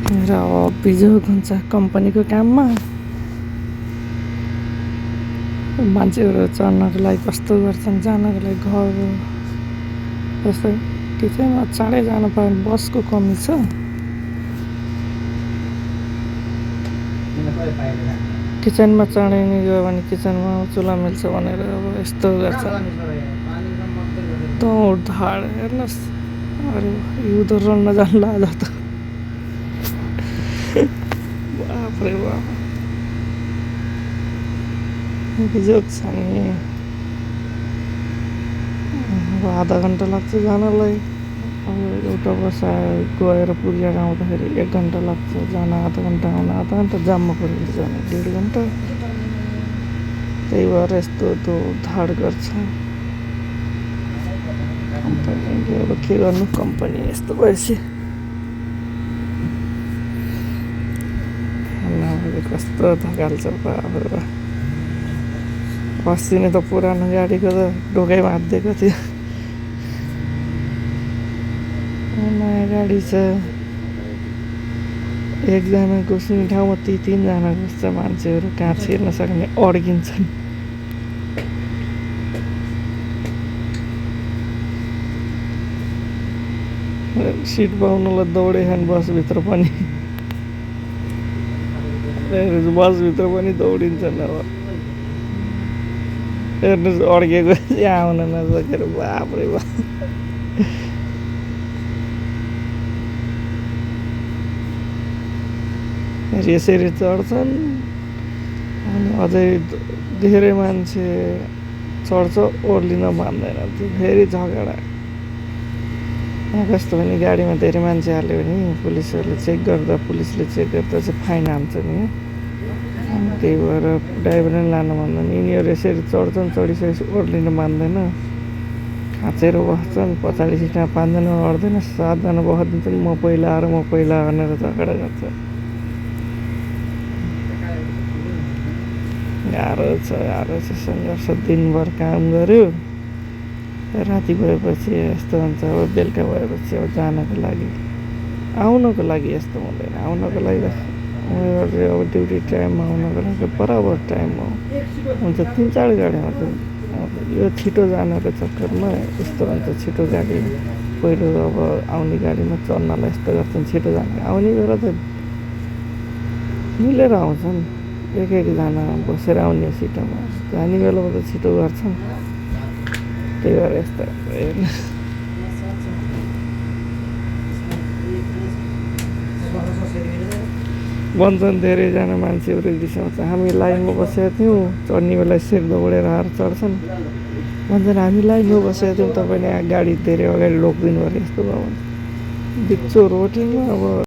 र बिजोग हुन्छ कम्पनीको काममा मान्छेहरू चढ्नको लागि कस्तो गर्छन्, जानको लागि घर जस्तै किचनमा चाँडै जानु पायो भने बसको कमी छ। किचनमा चाँडै नै गयो भने किचनमा चुला मिल्छ भनेर अब यस्तो गर्छ। दौड धाड हेर्नुहोस्, अरे युद्ध लड्न जानु लाग्यो त बाफ रे बाफ। बिजोग छ नि, अब आधा घन्टा लाग्छ जानलाई। अब एउटा बस गएर पुगेर आउँदाखेरि 1 घन्टा लाग्छ, जान आधा घन्टा, आउन आधा घन्टा, जाममा परेर जाने 1.5 घन्टा। त्यही भएर यस्तो दौडधाड गर्छ कम्पनीले। अब के गर्नु, कम्पनी यस्तो भएपछि कस्तो थकाल्छ बाफ रे बाफ। अस्ति नै त पुरानो गाडीको त ढोकै भाँचिदिएको थियो। नयाँ गाडी छ, एकजना घुस्ने ठाउँमा 3-3जना घुस्छ मान्छेहरू, कहाँ छिर्न सक्ने अड्किन्छन्। सिट पाउनुलाई दौडे खान बसभित्र पनि, बसभित्र पनि दौडिन्छन्। अब हेर्नुहोस्, अड्केको आउन नसकेर बाफ रे बाफ। यसरी चढ्छन् अनि अझै धेरै मान्छे चढ्छ, ओर्लिन मान्दैन, फेरि झगडा। यहाँ कस्तो भने गाडीमा धेरै मान्छे हाल्यो भने पुलिसले चेक गर्दा चाहिँ फाइन हान्छ नि। अनि त्यही भएर ड्राइभरले लानु मान्दैन। यिनीहरू यसरी चढ्छन्, चढिसकेपछि ओर्लिन मान्दैन, खाँचेर बस्छन्। पछाडि सिटमा 5जना अट्दैन, 7जना बसिदिन्छन्, म पहिला भनेर झगडा गर्छ। गाह्रो छ सङ्घर्ष। दिनभर काम गऱ्यो, राति भएपछि यस्तो हुन्छ। अब बेलुका भएपछि अब जानको लागि, आउनको लागि यस्तो हुँदैन। आउनको लागि अब ड्युटी टाइममा आउनको लागि बराबर टाइममा हुन्छ। 3-4 गाडी आउँछ। यो छिटो जानको चक्करमा यस्तो हुन्छ। छिटो गाडी पहिलो अब आउने गाडीमा चढ्नलाई यस्तो गर्छन्, छिटो जाने आउने बेला त मिलेर आउँछन्, एक-एकजना बसेर आउने सिटमा, जाने बेलामा त छिटो गर्छन्। त्यही भएर यस्तो भन्छन् धेरैजना मान्छेहरू रिसाउँछ। हामी लाइनमा बसेका थियौँ, चढ्ने बेला यसरी दौडेर आएर चढ्छन्। भन्छन् हामी लाइनमा बसेका थियौँ, तपाईँले यहाँ गाडी धेरै अगाडि रोकिदिनु पऱ्यो, यस्तो भयो। बिच्चो रोडमा अब